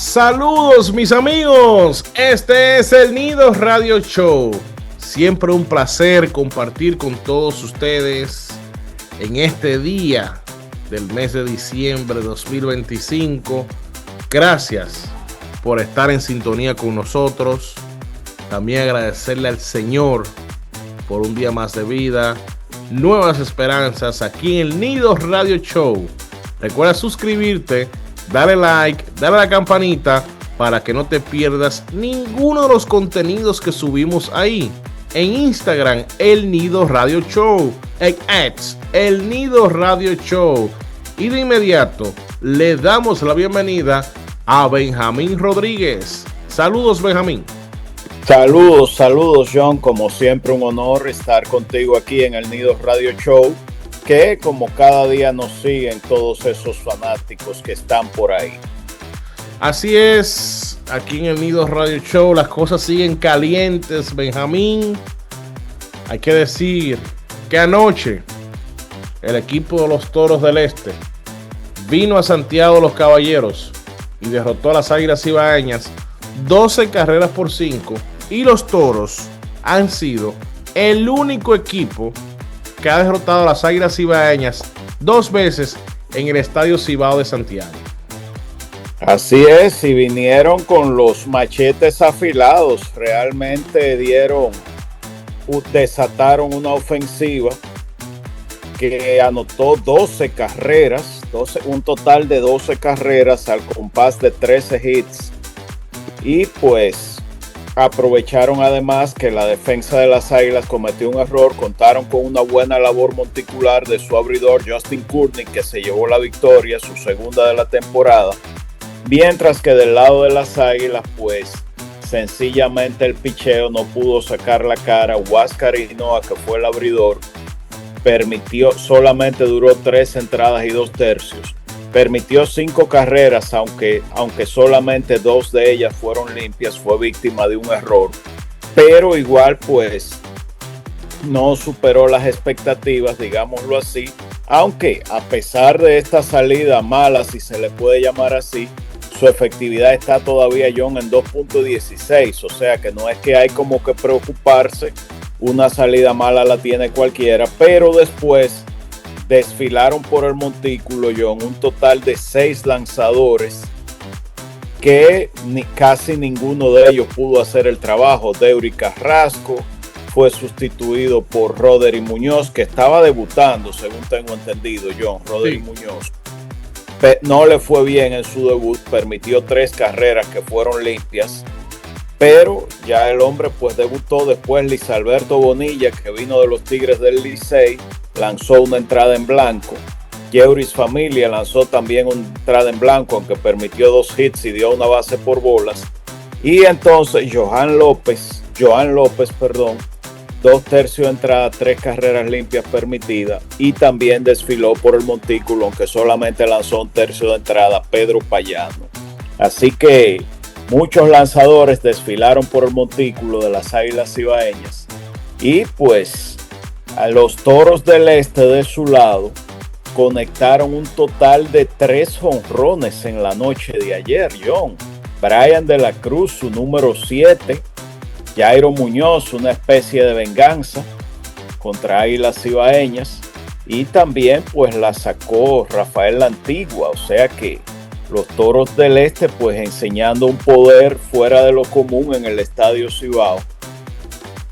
Saludos mis amigos, este es el Nido Radio Show. Siempre un placer compartir con todos ustedes en este día del mes de diciembre de 2025. Gracias por estar en sintonía con nosotros. También agradecerle al Señor por un día más de vida, nuevas esperanzas aquí en el Nido Radio Show. Recuerda suscribirte, dale like, dale a la campanita para que no te pierdas ninguno de los contenidos que subimos ahí. En Instagram, El Nido Radio Show. En X, El Nido Radio Show. Y de inmediato le damos la bienvenida a Benjamín Rodríguez. Saludos, Benjamín. Saludos, John. Como siempre, un honor estar contigo aquí en El Nido Radio Show, que como cada día nos siguen todos esos fanáticos que están por ahí. Así es, aquí en El Nido Radio Show las cosas siguen calientes, Benjamín. Hay que decir que anoche el equipo de los Toros del Este vino a Santiago de los Caballeros y derrotó a las Águilas Ibaeñas 12 carreras por 5, y los Toros han sido el único equipo que ha derrotado a las Águilas Ibaeñas 2 veces en el Estadio Cibao de Santiago. Así es, y vinieron con los machetes afilados. Realmente desataron una ofensiva que anotó 12 carreras, un total de 12 carreras al compás de 13 hits. Y pues aprovecharon además que la defensa de las Águilas cometió un error. Contaron con una buena labor monticular de su abridor Justin Courtney, que se llevó la victoria, su segunda de la temporada. Mientras que del lado de las Águilas, pues sencillamente el picheo no pudo sacar la cara. Huáscar Hinoa, que fue el abridor, solamente duró 3 entradas y 2 tercios. Permitió 5 carreras, aunque solamente 2 de ellas fueron limpias. Fue víctima de un error, pero igual pues no superó las expectativas, digámoslo así. Aunque a pesar de esta salida mala, si se le puede llamar así, su efectividad está todavía, John, en 2.16. O sea que no es que hay como que preocuparse. Una salida mala la tiene cualquiera, pero después desfilaron por el montículo, John, un total de 6 lanzadores que casi ninguno de ellos pudo hacer el trabajo. Deury Carrasco fue sustituido por Roderick Muñoz, que estaba debutando, según tengo entendido, John. Roderick Muñoz no le fue bien en su debut, permitió 3 carreras que fueron limpias, pero ya el hombre pues debutó. Después Luis Alberto Bonilla, que vino de los Tigres del Licey, lanzó una entrada en blanco. Yeuris Familia lanzó también una entrada en blanco, aunque permitió 2 hits y dio una base por bolas. Y entonces Johan López, 2 tercios de entrada, 3 carreras limpias permitidas, y también desfiló por el montículo, aunque solamente lanzó 1 tercio de entrada, Pedro Payano. Así que muchos lanzadores desfilaron por el montículo de las Águilas Ibaeñas, y pues a los Toros del Este de su lado conectaron un total de 3 jonrones en la noche de ayer, John. Brian de la Cruz, su número 7. Jairo Muñoz, una especie de venganza contra Águilas Ibaeñas. Y también pues la sacó Rafael La Antigua. O sea que los Toros del Este pues enseñando un poder fuera de lo común en el Estadio Cibao,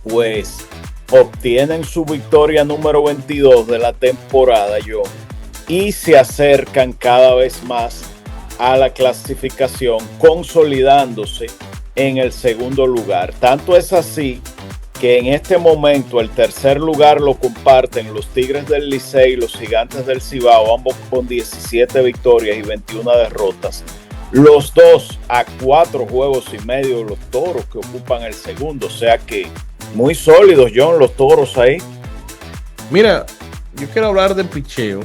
pues obtienen su victoria número 22 de la temporada, John, y se acercan cada vez más a la clasificación, consolidándose en el segundo lugar. Tanto es así que en este momento el tercer lugar lo comparten los Tigres del Licey y los Gigantes del Cibao, ambos con 17 victorias y 21 derrotas. Los dos a 4 juegos y medio de los Toros, que ocupan el segundo. O sea que muy sólidos, John, los Toros ahí. Mira, yo quiero hablar del picheo,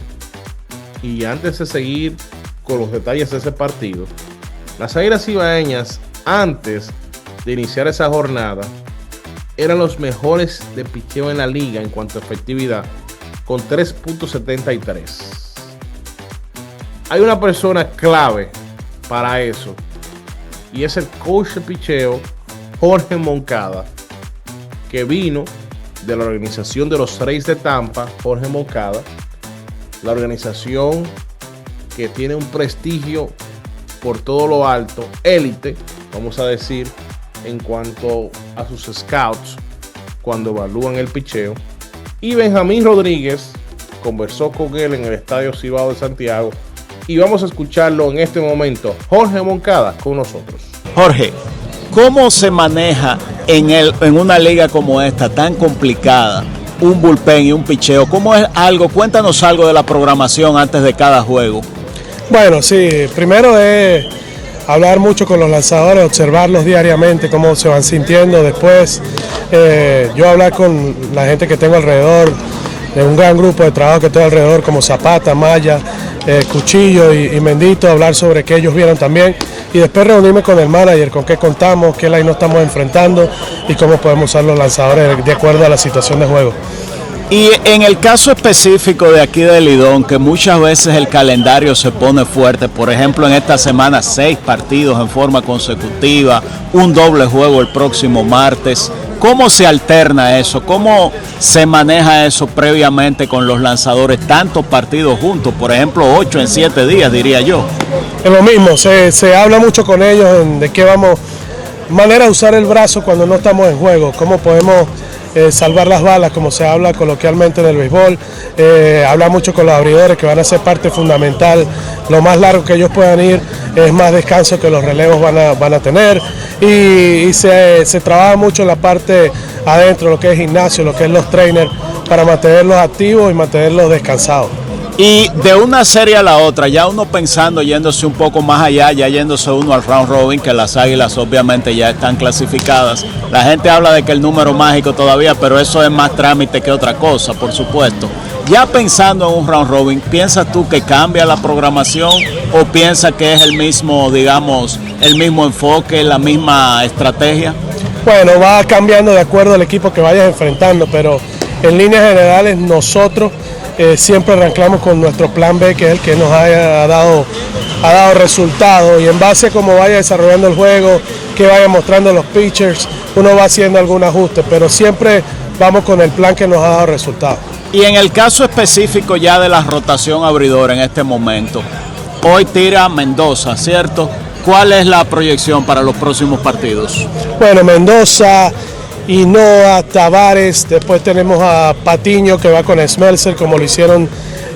y antes de seguir con los detalles de ese partido, las Águilas Ibaeñas, antes de iniciar esa jornada, eran los mejores de picheo en la liga en cuanto a efectividad, con 3.73. Hay una persona clave para eso, y es el coach de picheo Jorge Moncada, que vino de la organización de los Rays de Tampa. Jorge Moncada, la organización que tiene un prestigio por todo lo alto, élite, vamos a decir, en cuanto a sus scouts cuando evalúan el picheo. Y Benjamín Rodríguez conversó con él en el Estadio Cibao de Santiago y vamos a escucharlo en este momento. Jorge Moncada con nosotros. Jorge, ¿cómo se maneja en una liga como esta tan complicada un bullpen y un picheo? ¿Cómo es algo? Cuéntanos algo de la programación antes de cada juego. Bueno, sí, primero es hablar mucho con los lanzadores, observarlos diariamente, cómo se van sintiendo. Después yo hablar con la gente que tengo alrededor, de un gran grupo de trabajo que tengo alrededor, como Zapata, Maya, Cuchillo y Mendito, hablar sobre qué ellos vieron también. Y después reunirme con el manager, con qué contamos, qué line nos estamos enfrentando y cómo podemos usar los lanzadores de acuerdo a la situación de juego. Y en el caso específico de aquí de Lidón, que muchas veces el calendario se pone fuerte, por ejemplo en esta semana 6 partidos en forma consecutiva, un doble juego el próximo martes, ¿cómo se alterna eso? ¿Cómo se maneja eso previamente con los lanzadores, tantos partidos juntos, por ejemplo 8 en 7 días diría yo? Es lo mismo, se habla mucho con ellos de qué vamos, manera de usar el brazo cuando no estamos en juego, cómo podemos salvar las balas, como se habla coloquialmente en el béisbol. Habla mucho con los abridores que van a ser parte fundamental. Lo más largo que ellos puedan ir es más descanso que los relevos van a tener. Y se trabaja mucho en la parte adentro, lo que es gimnasio, lo que es los trainers, para mantenerlos activos y mantenerlos descansados. Y de una serie a la otra, ya uno pensando, yéndose un poco más allá, ya yéndose uno al round robin, que las Águilas obviamente ya están clasificadas. La gente habla de que el número mágico todavía, pero eso es más trámite que otra cosa, por supuesto. Ya pensando en un round robin, ¿piensas tú que cambia la programación o piensas que es el mismo, digamos, el mismo enfoque, la misma estrategia? Bueno, va cambiando de acuerdo al equipo que vayas enfrentando, pero en líneas generales nosotros siempre arrancamos con nuestro plan B, que es el que nos ha dado resultados, y en base a cómo vaya desarrollando el juego, que vaya mostrando los pitchers, uno va haciendo algún ajuste, pero siempre vamos con el plan que nos ha dado resultados. Y en el caso específico ya de la rotación abridora en este momento, hoy tira Mendoza, ¿cierto? ¿Cuál es la proyección para los próximos partidos? Bueno, Mendoza, Hinoa, Tavares, después tenemos a Patiño que va con Smeltzer como lo hicieron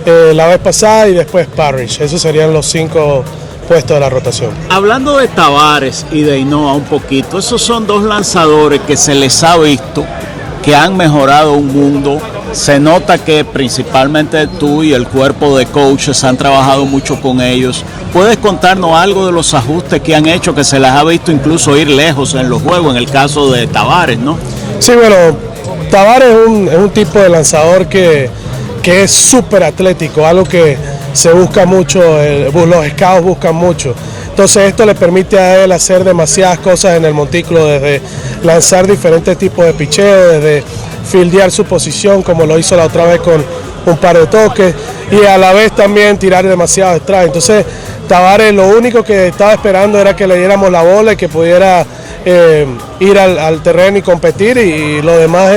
la vez pasada, y después Parrish. Esos serían los 5 puestos de la rotación. Hablando de Tavares y de Hinoa un poquito, esos son 2 lanzadores que se les ha visto que han mejorado un mundo. Se nota que principalmente tú y el cuerpo de coaches han trabajado mucho con ellos. ¿Puedes contarnos algo de los ajustes que han hecho, que se les ha visto incluso ir lejos en los juegos, en el caso de Tavares, ¿no? Sí, bueno, Tavares es un tipo de lanzador que es súper atlético, algo que se busca mucho, los scouts buscan mucho. Entonces esto le permite a él hacer demasiadas cosas en el montículo, desde lanzar diferentes tipos de picheo, desde fildear su posición, como lo hizo la otra vez con un par de toques, y a la vez también tirar demasiado strike. Entonces Tavares lo único que estaba esperando era que le diéramos la bola y que pudiera ir al terreno y competir, y lo demás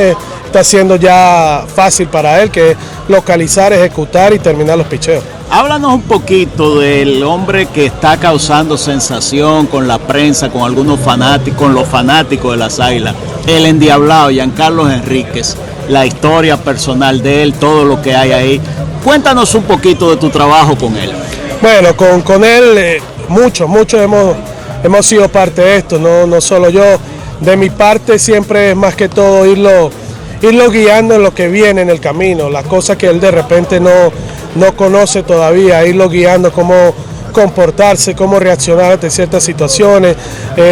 está siendo ya fácil para él, que es localizar, ejecutar y terminar los picheos. Háblanos un poquito del hombre que está causando sensación con la prensa, con algunos fanáticos, con los fanáticos de las Águilas, el endiablado Giancarlo Enríquez, la historia personal de él, todo lo que hay ahí. Cuéntanos un poquito de tu trabajo con él. Bueno, con él muchos hemos sido parte de esto, no solo yo. De mi parte siempre es más que todo irlo guiando en lo que viene en el camino, las cosas que él de repente no conoce todavía, irlo guiando cómo comportarse, cómo reaccionar ante ciertas situaciones,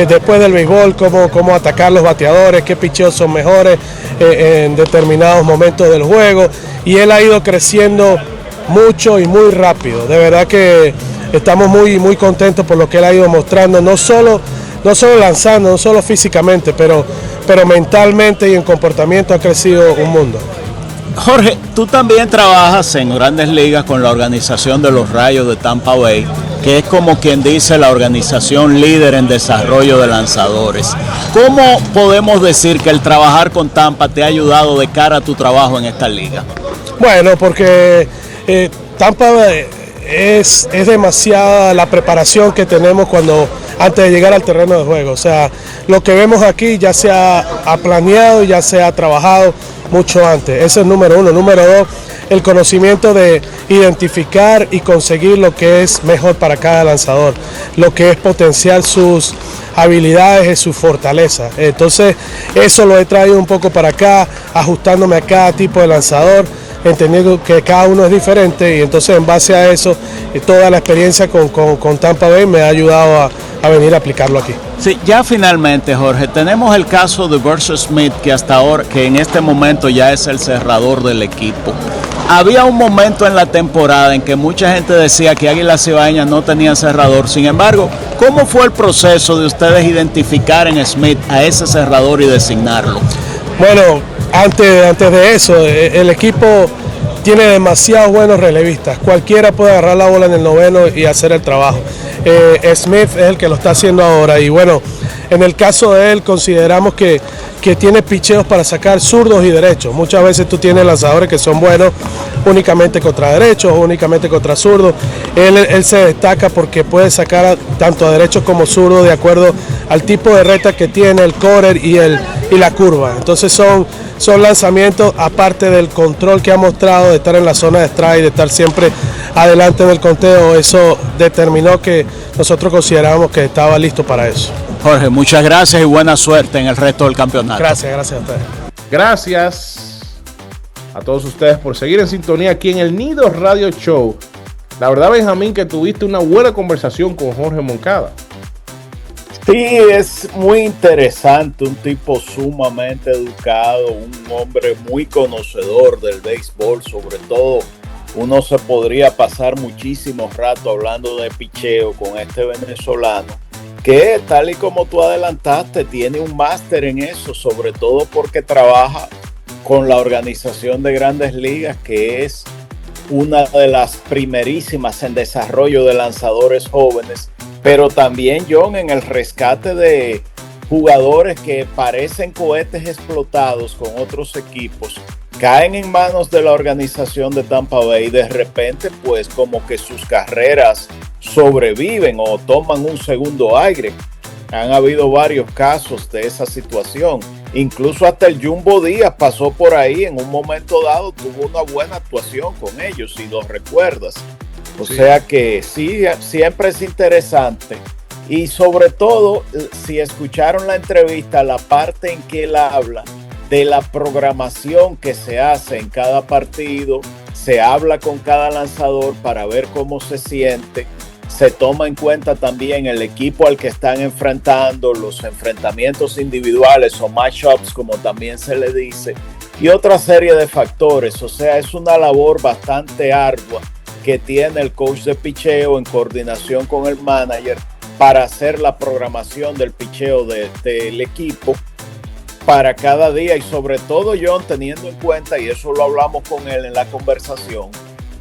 después del béisbol, cómo atacar los bateadores, qué picheos son mejores en determinados momentos del juego, y él ha ido creciendo mucho y muy rápido. De verdad que estamos muy contentos por lo que él ha ido mostrando, no solo lanzando, no solo físicamente, pero mentalmente y en comportamiento ha crecido un mundo. Jorge, tú también trabajas en Grandes Ligas con la organización de los Rayos de Tampa Bay. que es como quien dice la organización líder en desarrollo de lanzadores. ¿Cómo podemos decir que el trabajar con Tampa te ha ayudado de cara a tu trabajo en esta liga? Bueno, porque Tampa es demasiada la preparación que tenemos antes de llegar al terreno de juego. O sea, lo que vemos aquí ya se ha planeado, ya se ha trabajado mucho antes. Ese es número uno. Número dos, el conocimiento de identificar y conseguir lo que es mejor para cada lanzador, lo que es potenciar sus habilidades y su fortaleza. Entonces, eso lo he traído un poco para acá, ajustándome a cada tipo de lanzador, entendiendo que cada uno es diferente, y entonces en base a eso, toda la experiencia con Tampa Bay me ha ayudado a venir a aplicarlo aquí. Sí, ya finalmente, Jorge, tenemos el caso de Burrell Smith, que hasta ahora, que en este momento ya es el cerrador del equipo. Había un momento en la temporada en que mucha gente decía que Águilas Cibaeñas no tenían cerrador. Sin embargo, ¿cómo fue el proceso de ustedes identificar en Smith a ese cerrador y designarlo? Bueno, antes de eso, el equipo tiene demasiados buenos relevistas. Cualquiera puede agarrar la bola en el noveno y hacer el trabajo. Smith es el que lo está haciendo ahora, y bueno, en el caso de él consideramos que tiene picheos para sacar zurdos y derechos. Muchas veces tú tienes lanzadores que son buenos únicamente contra derechos o únicamente contra zurdos. Él se destaca porque puede sacar tanto a derechos como zurdos de acuerdo al tipo de recta que tiene, el cutter y la curva. Entonces son lanzamientos, aparte del control que ha mostrado de estar en la zona de strike, de estar siempre adelante en el conteo. Eso determinó que nosotros considerábamos que estaba listo para eso. Jorge, muchas gracias y buena suerte en el resto del campeonato. Gracias a ustedes. Gracias a todos ustedes por seguir en sintonía aquí en el Nidos Radio Show. La verdad, Benjamín, que tuviste una buena conversación con Jorge Moncada. Sí, es muy interesante, un tipo sumamente educado, un hombre muy conocedor del béisbol. Sobre todo, uno se podría pasar muchísimo rato hablando de picheo con este venezolano, que tal y como tú adelantaste, tiene un máster en eso, sobre todo porque trabaja con la organización de Grandes Ligas, que es una de las primerísimas en desarrollo de lanzadores jóvenes, pero también, John, en el rescate de jugadores que parecen cohetes explotados con otros equipos, caen en manos de la organización de Tampa Bay y de repente pues como que sus carreras sobreviven o toman un segundo aire. Han habido varios casos de esa situación. Incluso hasta el Jumbo Díaz pasó por ahí en un momento dado, tuvo una buena actuación con ellos, si lo recuerdas. O sea que sí, siempre es interesante. Y sobre todo, si escucharon la entrevista, la parte en que él habla de la programación que se hace en cada partido, se habla con cada lanzador para ver cómo se siente. Se toma en cuenta también el equipo al que están enfrentando, los enfrentamientos individuales o matchups, como también se le dice, y otra serie de factores. O sea, es una labor bastante ardua que tiene el coach de picheo en coordinación con el manager para hacer la programación del picheo del equipo para cada día. Y sobre todo, John, teniendo en cuenta, y eso lo hablamos con él en la conversación,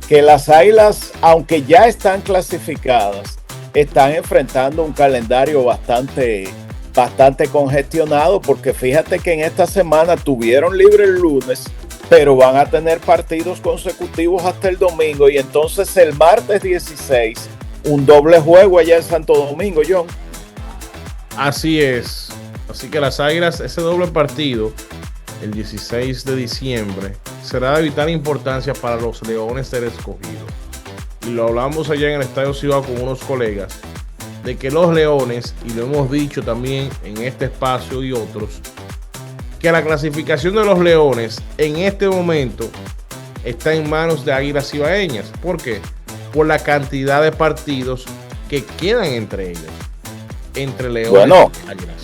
que las Águilas, aunque ya están clasificadas, están enfrentando un calendario bastante congestionado, porque fíjate que en esta semana tuvieron libre el lunes, pero van a tener partidos consecutivos hasta el domingo, y entonces el martes 16, un doble juego allá en Santo Domingo, John. Así es. Así que las Águilas, ese doble partido, el 16 de diciembre, será de vital importancia para los Leones del Escogido. Y lo hablamos allá en el Estadio Cibao con unos colegas, de que los Leones, y lo hemos dicho también en este espacio y otros, que la clasificación de los Leones en este momento está en manos de Águilas Cibaeñas. ¿Por qué? Por la cantidad de partidos que quedan entre ellos, entre Leones y Águilas.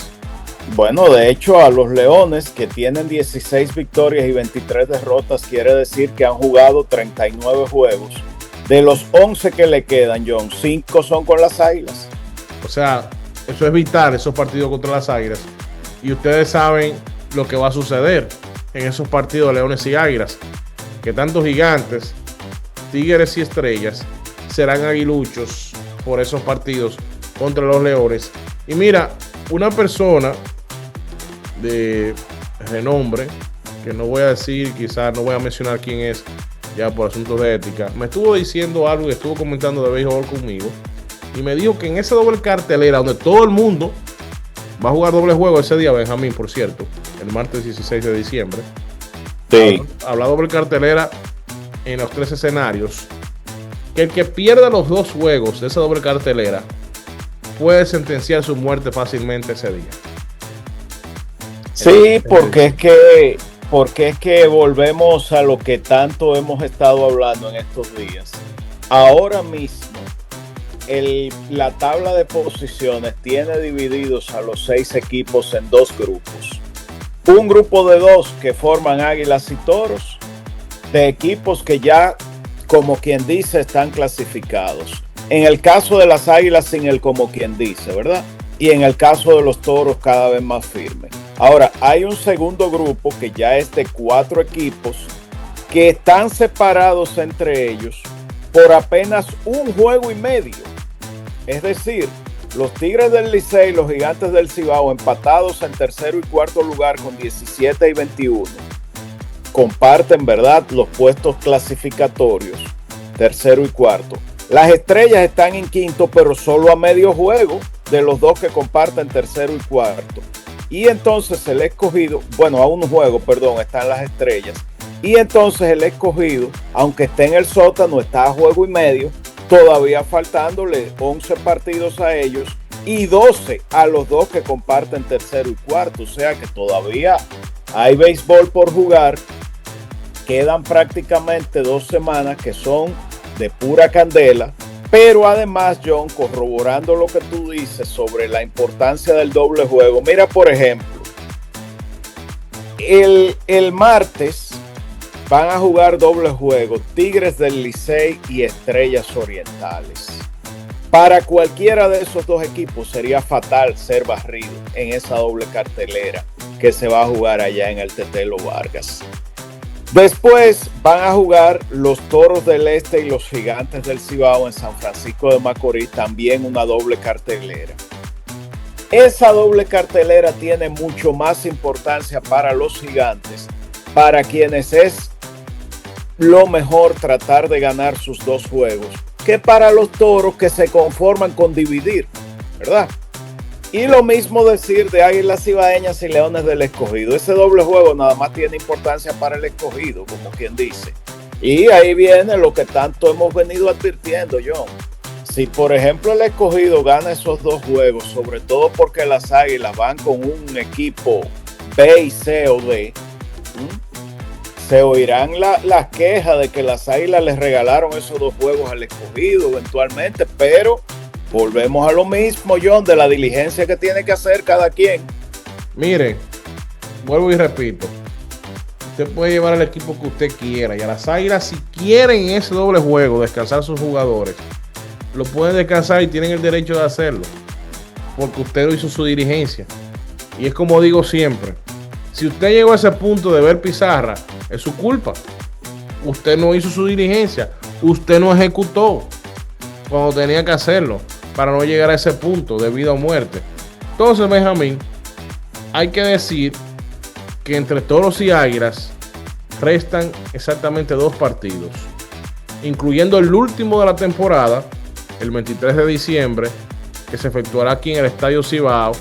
Bueno, de hecho, a los Leones, que tienen 16 victorias y 23 derrotas, quiere decir que han jugado 39 juegos. De los 11 que le quedan, John, 5 son con las Águilas. O sea, eso es vital, esos partidos contra las Águilas. Y ustedes saben lo que va a suceder en esos partidos de Leones y Águilas, que tanto Gigantes, Tigres y Estrellas serán aguiluchos por esos partidos contra los Leones. Y mira, una persona de renombre, que no voy a decir, quizás no voy a mencionar quién es, ya por asuntos de ética, me estuvo diciendo algo y estuvo comentando de béisbol conmigo, y me dijo que en esa doble cartelera, donde todo el mundo va a jugar doble juego ese día, Benjamín, por cierto, el martes 16 de diciembre, sí, habla doble cartelera en los 3 escenarios, que el que pierda los 2 juegos de esa doble cartelera puede sentenciar su muerte fácilmente ese día. Sí, porque es que volvemos a lo que tanto hemos estado hablando en estos días. Ahora mismo, la tabla de posiciones tiene divididos a los 6 equipos en 2 grupos. Un grupo de 2 que forman Águilas y Toros, de equipos que ya, como quien dice, están clasificados. En el caso de las Águilas, sin el como quien dice, ¿verdad? Y en el caso de los Toros, cada vez más firme. Ahora, hay un segundo grupo que ya es de 4 equipos que están separados entre ellos por apenas un juego y medio. Es decir, los Tigres del Licey y los Gigantes del Cibao empatados en tercero y cuarto lugar con 17 y 21. Comparten, ¿verdad?, los puestos clasificatorios, tercero y cuarto. Las Estrellas están en quinto, pero solo a medio juego de los 2 que comparten tercero y cuarto. Y entonces el Escogido, bueno, a un juego, perdón, están las Estrellas. Y entonces el Escogido, aunque esté en el sótano, está a juego y medio, todavía faltándole 11 partidos a ellos y 12 a los 2 que comparten tercero y cuarto. O sea que todavía hay béisbol por jugar. Quedan prácticamente 2 semanas que son de pura candela. Pero además, John, corroborando lo que tú dices sobre la importancia del doble juego, mira, por ejemplo, el martes van a jugar doble juego Tigres del Licey y Estrellas Orientales. Para cualquiera de esos 2 equipos sería fatal ser barrido en esa doble cartelera que se va a jugar allá en el Tetelo Vargas. Después van a jugar los Toros del Este y los Gigantes del Cibao en San Francisco de Macorís, también una doble cartelera. Esa doble cartelera tiene mucho más importancia para los Gigantes, para quienes es lo mejor tratar de ganar sus 2 juegos, que para los Toros, que se conforman con dividir, ¿verdad? Y lo mismo decir de Águilas Cibaeñas y Leones del Escogido. Ese doble juego nada más tiene importancia para el Escogido, como quien dice. Y ahí viene lo que tanto hemos venido advirtiendo, John. Si por ejemplo el Escogido gana esos 2 juegos, sobre todo porque las Águilas van con un equipo B y C o D, se oirán las quejas de que las Águilas les regalaron esos 2 juegos al Escogido eventualmente, pero volvemos a lo mismo, John, de la diligencia que tiene que hacer cada quien. Mire, vuelvo y repito, usted puede llevar al equipo que usted quiera, y a las Águilas, si quieren en ese doble juego descansar a sus jugadores, lo pueden descansar y tienen el derecho de hacerlo, porque usted lo hizo su dirigencia. Y es como digo siempre, si usted llegó a ese punto de ver pizarra, es su culpa. Usted no hizo su dirigencia, usted no ejecutó cuando tenía que hacerlo para no llegar a ese punto de vida o muerte. Entonces, Benjamín, hay que decir que entre Toros y Águilas restan exactamente 2 partidos, incluyendo el último de la temporada, el 23 de diciembre, que se efectuará aquí en el Estadio Cibao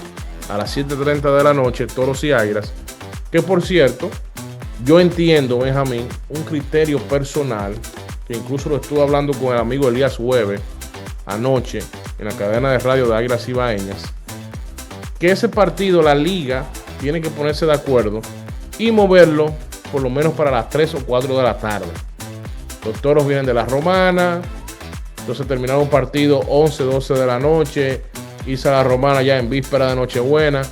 a las 7:30 de la noche, Toros y Águilas, que por cierto, yo entiendo, Benjamín, un criterio personal, que incluso lo estuve hablando con el amigo Elías Weber anoche en la cadena de radio de Águilas Cibaeñas, que ese partido la liga tiene que ponerse de acuerdo y moverlo por lo menos para las 3 o 4 de la tarde. Los Toros vienen de la Romana, entonces terminaron un partido 11, 12 de la noche, irse a la Romana ya en víspera de Nochebuena,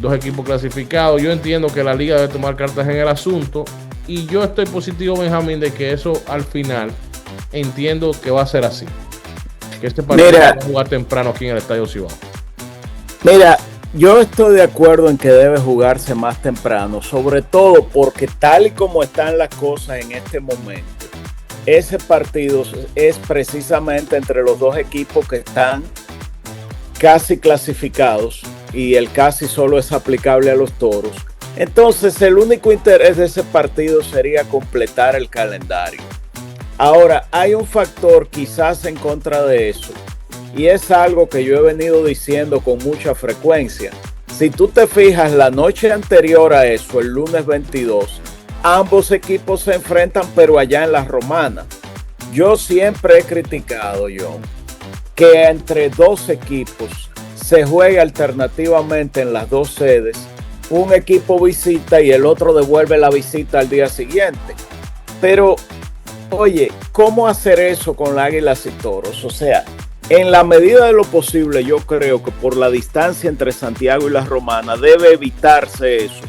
2 equipos clasificados. Yo entiendo que la liga debe tomar cartas en el asunto y yo estoy positivo, Benjamín, de que eso al final entiendo que va a ser así, que este partido va a jugar temprano aquí en el Estadio Cibao. Mira, yo estoy de acuerdo en que debe jugarse más temprano, sobre todo porque tal y como están las cosas en este momento, ese partido es precisamente entre los dos equipos que están casi clasificados, y el casi solo es aplicable a los Toros. Entonces el único interés de ese partido sería completar el calendario. Ahora, hay un factor quizás en contra de eso, y es algo que yo he venido diciendo con mucha frecuencia. Si tú te fijas, la noche anterior a eso, el lunes 22, ambos equipos se enfrentan, pero allá en La Romana. Yo siempre he criticado, John, que entre dos equipos se juegue alternativamente en las dos sedes. Un equipo visita y el otro devuelve la visita al día siguiente. Pero, oye, ¿cómo hacer eso con Águilas y Toros? O sea, en la medida de lo posible, yo creo que por la distancia entre Santiago y La Romana debe evitarse eso,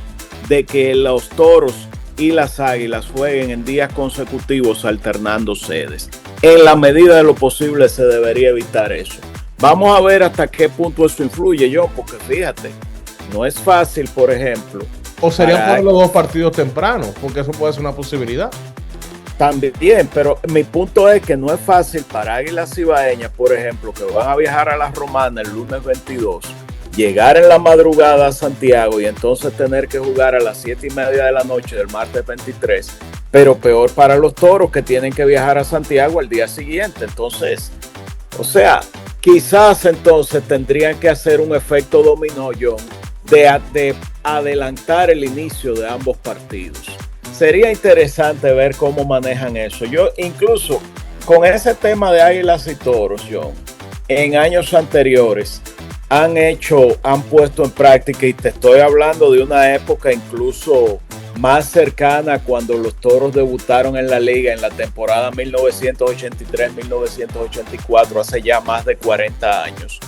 de que los Toros y las Águilas jueguen en días consecutivos alternando sedes. En la medida de lo posible se debería evitar eso. Vamos a ver hasta qué punto eso influye, John, porque fíjate, no es fácil, por ejemplo. O serían por los dos partidos tempranos, porque eso puede ser una posibilidad. También, pero mi punto es que no es fácil para Águilas Cibaeñas, por ejemplo, que van a viajar a La Romana el lunes 22, llegar en la madrugada a Santiago y entonces tener que jugar a las 7:30 de la noche del martes 23, pero peor para los Toros, que tienen que viajar a Santiago al día siguiente. Entonces, o sea, quizás entonces tendrían que hacer un efecto dominó, John, de adelantar el inicio de ambos partidos. Sería interesante ver cómo manejan eso. Yo incluso con ese tema de Águilas y Toros, John, en años anteriores han puesto en práctica, y te estoy hablando de una época incluso más cercana, cuando los Toros debutaron en la liga en la temporada 1983-1984, hace ya más de 40 años.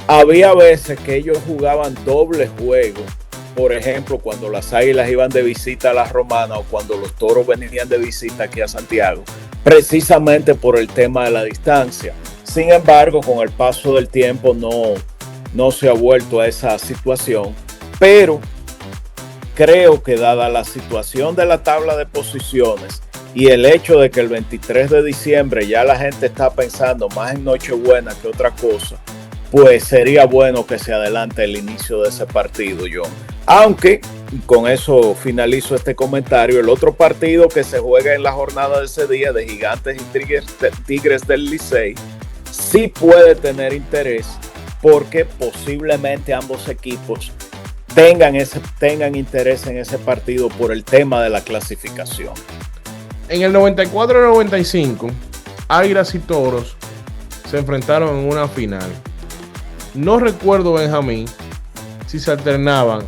Había veces que ellos jugaban doble juego. Por ejemplo, cuando las Águilas iban de visita a La Romana o cuando los Toros venían de visita aquí a Santiago, precisamente por el tema de la distancia. Sin embargo, con el paso del tiempo no se ha vuelto a esa situación, pero creo que dada la situación de la tabla de posiciones y el hecho de que el 23 de diciembre ya la gente está pensando más en Nochebuena que otra cosa, pues sería bueno que se adelante el inicio de ese partido, John. Aunque, con eso finalizo este comentario, el otro partido que se juega en la jornada de ese día, de Gigantes y Tigres del Licey, sí puede tener interés, porque posiblemente ambos equipos tengan interés en ese partido por el tema de la clasificación. En el 94-95, Águilas y Toros se enfrentaron en una final. No recuerdo, Benjamín, si se alternaban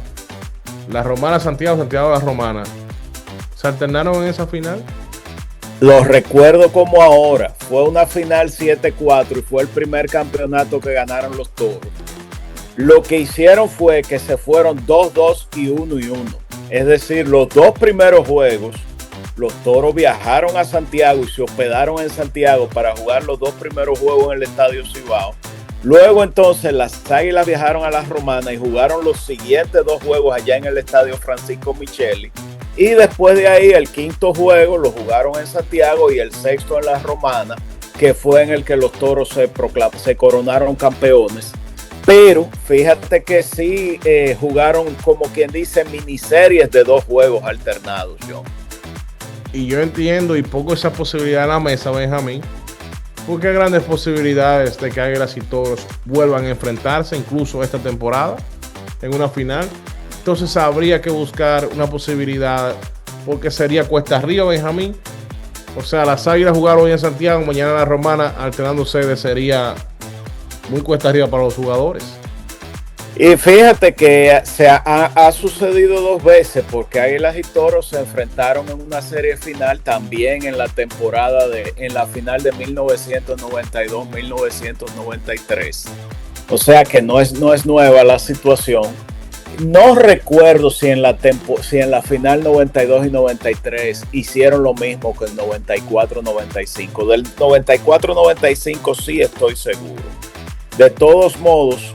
La Romana Santiago, Santiago La Romana. ¿Se alternaron en esa final? Lo recuerdo como ahora. Fue una final 7-4 y fue el primer campeonato que ganaron los Toros. Lo que hicieron fue que se fueron 2-2 y 1-1. Es decir, los dos primeros juegos, los Toros viajaron a Santiago y se hospedaron en Santiago para jugar los dos primeros juegos en el Estadio Cibao. Luego entonces las Águilas viajaron a La Romana y jugaron los siguientes dos juegos allá en el Estadio Francisco Micheli. Y después de ahí el quinto juego lo jugaron en Santiago y el sexto en La Romana, que fue en el que los Toros se coronaron campeones. Pero fíjate que sí jugaron, como quien dice, miniseries de dos juegos alternados, John. Y yo entiendo y pongo esa posibilidad en la mesa, Benjamín, porque hay grandes posibilidades de que Águilas y Toros vuelvan a enfrentarse incluso esta temporada en una final. Entonces habría que buscar una posibilidad, porque sería cuesta arriba, Benjamín. O sea, las Águilas jugaron hoy en Santiago, mañana en La Romana, alternando sedes, sería muy cuesta arriba para los jugadores. Y fíjate que se ha sucedido dos veces, porque Águilas y Toros se enfrentaron en una serie final también en la final de 1992-1993. O sea que no es nueva la situación. No recuerdo si en la final 92 y 93 hicieron lo mismo que el 94-95. Del 94-95 sí estoy seguro. De todos modos,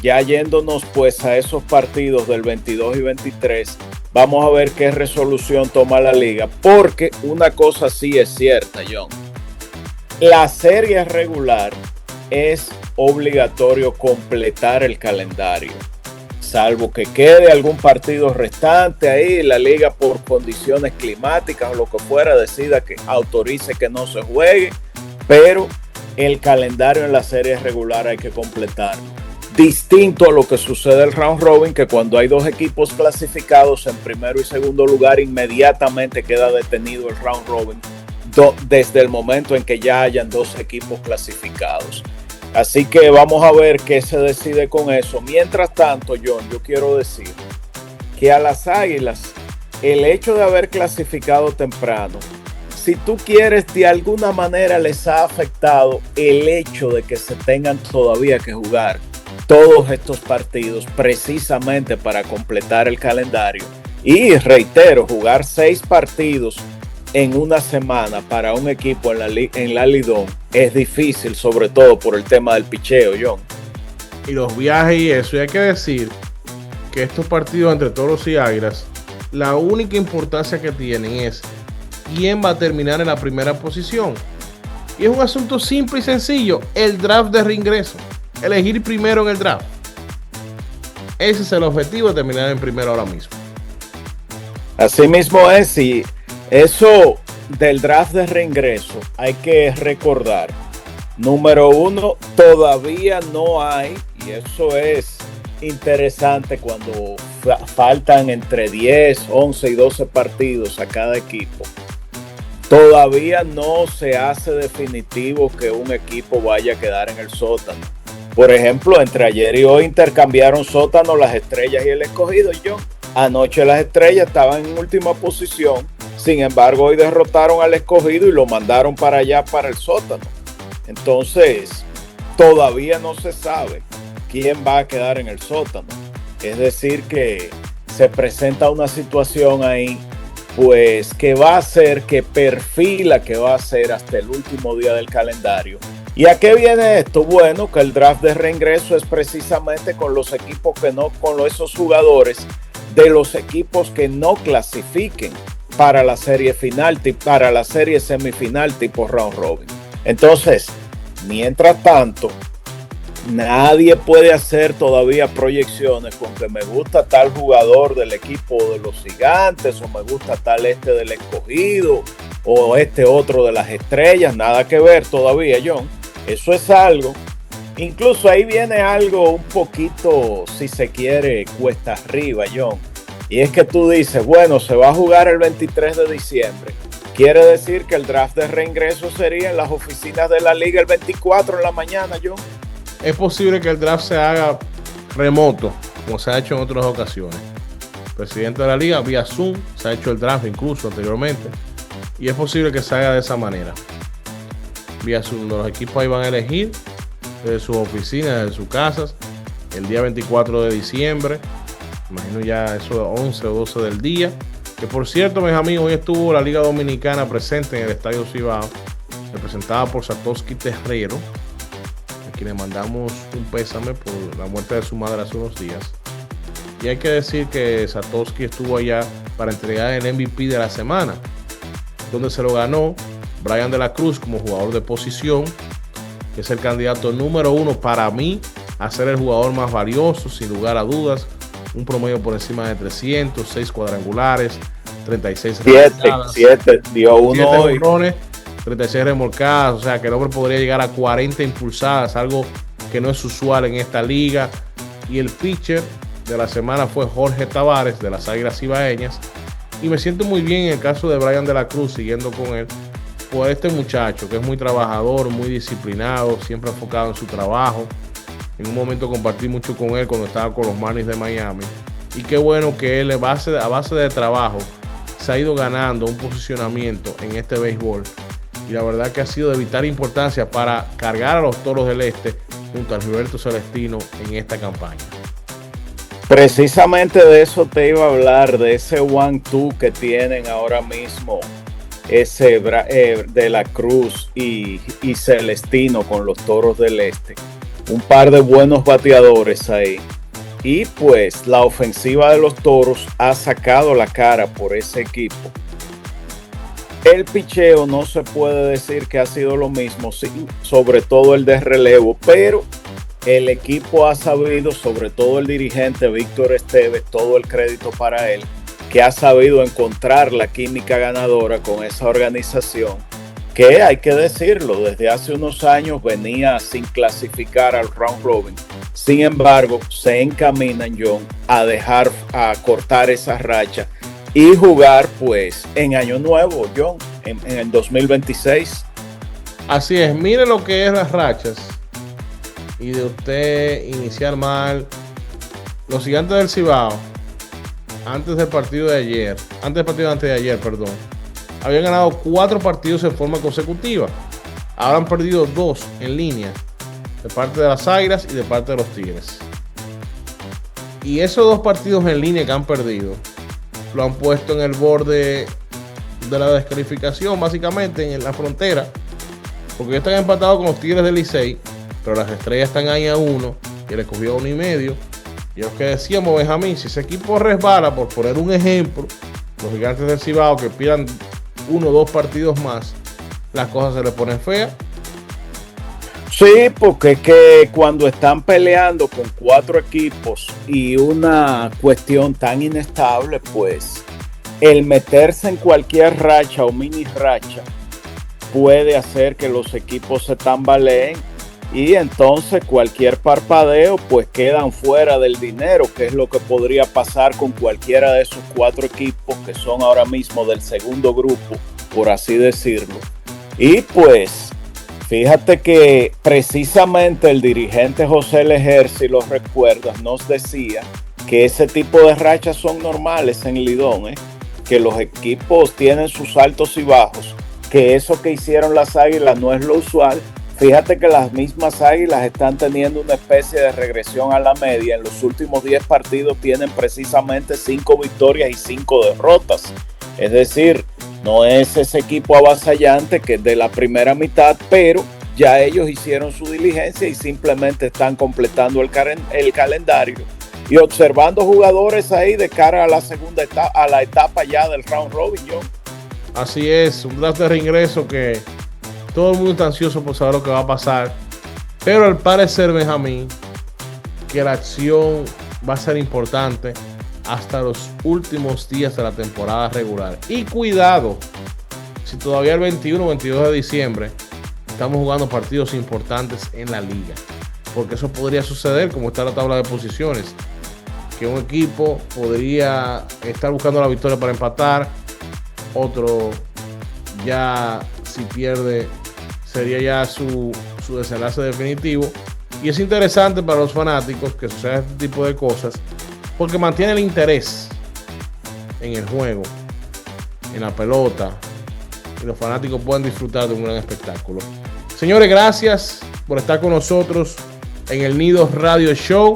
ya yéndonos pues a esos partidos del 22 y 23, Vamos a ver qué resolución toma la liga, porque una cosa sí es cierta, John. La serie regular es obligatorio completar el calendario, salvo que quede algún partido restante ahí, la liga por condiciones climáticas o lo que fuera decida que autorice que no se juegue, pero el calendario en la serie regular hay que completarlo. Distinto a lo que sucede el round robin, que cuando hay dos equipos clasificados en primero y segundo lugar, inmediatamente queda detenido el round robin desde el momento en que ya hayan dos equipos clasificados. Así que vamos a ver qué se decide con eso. Mientras tanto, John, yo quiero decir que a las Águilas, el hecho de haber clasificado temprano, si tú quieres, de alguna manera les ha afectado el hecho de que se tengan todavía que jugar todos estos partidos precisamente para completar el calendario. Y reitero, jugar 6 partidos en una semana para un equipo en la Lidón es difícil, sobre todo por el tema del picheo, John. Y los viajes y eso, y hay que decir que estos partidos entre Toros y Águilas, la única importancia que tienen es quién va a terminar en la primera posición. Y es un asunto simple y sencillo, el draft de reingreso. Elegir primero en el draft. Ese es el objetivo, de terminar en primero ahora mismo. Así mismo es, y eso del draft de reingreso hay que recordar. Número 1, todavía no hay, y eso es interesante cuando faltan entre 10, 11 y 12 partidos a cada equipo. Todavía no se hace definitivo que un equipo vaya a quedar en el sótano. Por ejemplo, entre ayer y hoy intercambiaron sótano las Estrellas y el Escogido. Anoche las Estrellas estaban en última posición, sin embargo hoy derrotaron al Escogido y lo mandaron para allá, para el sótano. Entonces, todavía no se sabe quién va a quedar en el sótano. Es decir que se presenta una situación ahí, pues que va a ser, que perfila que va a ser hasta el último día del calendario. ¿Y a qué viene esto? Bueno, que el draft de reingreso es precisamente con los equipos que no, con esos jugadores de los equipos que no clasifiquen para la serie final, para la serie semifinal tipo round robin. Entonces, mientras tanto, nadie puede hacer todavía proyecciones con que me gusta tal jugador del equipo de los Gigantes, o me gusta tal del Escogido, o este otro de las Estrellas. Nada que ver todavía, John. Eso es algo, incluso ahí viene algo un poquito, si se quiere, cuesta arriba, John. Y es que tú dices, bueno, se va a jugar el 23 de diciembre. Quiere decir que el draft de reingreso sería en las oficinas de la liga el 24 en la mañana, John. Es posible que el draft se haga remoto, como se ha hecho en otras ocasiones. El presidente de la liga, vía Zoom, se ha hecho el draft incluso anteriormente. Y es posible que se haga de esa manera. Vía Zoom, los equipos ahí van a elegir desde sus oficinas, desde sus casas, el día 24 de diciembre. Imagino ya eso de 11 o 12 del día. Que por cierto, mis amigos, hoy estuvo la Liga Dominicana presente en el Estadio Cibao, representada por Satoshi Terrero, a quien le mandamos un pésame por la muerte de su madre hace unos días. Y hay que decir que Satoshi estuvo allá para entregar el MVP de la semana, donde se lo ganó Brian de la Cruz como jugador de posición, que es el candidato número 1 para mí a ser el jugador más valioso, sin lugar a dudas. Un promedio por encima de 300, 6 cuadrangulares, 36 remolcadas, 7 dio uno hoy, 36 remolcadas, o sea que el hombre podría llegar a 40 impulsadas, algo que no es usual en esta liga. Y el pitcher de la semana fue Jorge Tavares de las Águilas Cibaeñas, y me siento muy bien en el caso de Brian de la Cruz, siguiendo con él, por este muchacho que es muy trabajador, muy disciplinado, siempre enfocado en su trabajo. En un momento compartí mucho con él cuando estaba con los Marlins de Miami, y qué bueno que él a base de trabajo se ha ido ganando un posicionamiento en este béisbol, y la verdad que ha sido de vital importancia para cargar a los Toros del Este junto a Gilberto Celestino en esta campaña. Precisamente de eso te iba a hablar, de ese 1-2 que tienen ahora mismo ese de la Cruz y Celestino con los Toros del Este. Un par de buenos bateadores ahí. Y pues la ofensiva de los Toros ha sacado la cara por ese equipo. El picheo no se puede decir que ha sido lo mismo, sí, sobre todo el de relevo, pero el equipo ha sabido, sobre todo el dirigente Víctor Esteves, todo el crédito para él, que ha sabido encontrar la química ganadora con esa organización, que hay que decirlo, desde hace unos años venía sin clasificar al round robin. Sin embargo, se encaminan, John, a cortar esa racha y jugar pues en año nuevo, John, en el 2026. Así es, mire lo que es las rachas y de usted iniciar mal. Los Gigantes del Cibao, antes del partido de ayer, habían ganado 4 partidos en forma consecutiva. Ahora han perdido 2 en línea, de parte de las Águilas y de parte de los Tigres. Y esos 2 partidos en línea que han perdido lo han puesto en el borde de la descalificación, básicamente en la frontera, porque están empatados con los Tigres del Licey, pero las Estrellas están ahí a 1 y le cogió 1.5. Y lo que decíamos, Benjamín, si ese equipo resbala, por poner un ejemplo, los Gigantes del Cibao que pidan 1 o 2 partidos más, las cosas se les ponen feas. Sí, porque es que cuando están peleando con 4 equipos y una cuestión tan inestable, pues el meterse en cualquier racha o mini racha puede hacer que los equipos se tambaleen y entonces cualquier parpadeo pues quedan fuera del dinero, que es lo que podría pasar con cualquiera de esos 4 equipos que son ahora mismo del segundo grupo, por así decirlo. Y pues fíjate que precisamente el dirigente José Lejer, si lo recuerdas, nos decía que ese tipo de rachas son normales en Lidón, que los equipos tienen sus altos y bajos, que eso que hicieron las Águilas no es lo usual. Fíjate que las mismas Águilas están teniendo una especie de regresión a la media. En los últimos 10 partidos tienen precisamente 5 victorias y 5 derrotas. Es decir, no es ese equipo avasallante que es de la primera mitad, pero ya ellos hicieron su diligencia y simplemente están completando el calendario y observando jugadores ahí de cara a la segunda etapa, a la etapa ya del round robin, John. Así es, un draft de reingreso que todo el mundo está ansioso por saber lo que va a pasar, pero al parecer, Benjamín, que la acción va a ser importante hasta los últimos días de la temporada regular. Y cuidado, si todavía el 21 o 22 de diciembre estamos jugando partidos importantes en la liga, porque eso podría suceder como está la tabla de posiciones, que un equipo podría estar buscando la victoria para empatar, otro ya si pierde sería ya su desenlace definitivo. Y es interesante para los fanáticos que suceda este tipo de cosas, porque mantiene el interés en el juego, en la pelota, y los fanáticos pueden disfrutar de un gran espectáculo. Señores, gracias por estar con nosotros en el Nido Radio Show.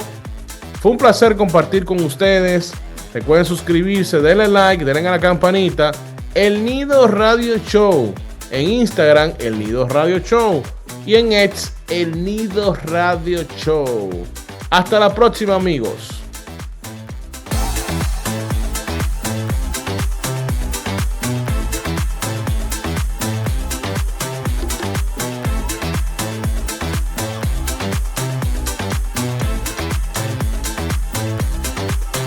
Fue un placer compartir con ustedes. Recuerden suscribirse, denle like, denle a la campanita. El Nido Radio Show. En Instagram, El Nido Radio Show. Y en X, El Nido Radio Show. Hasta la próxima, amigos.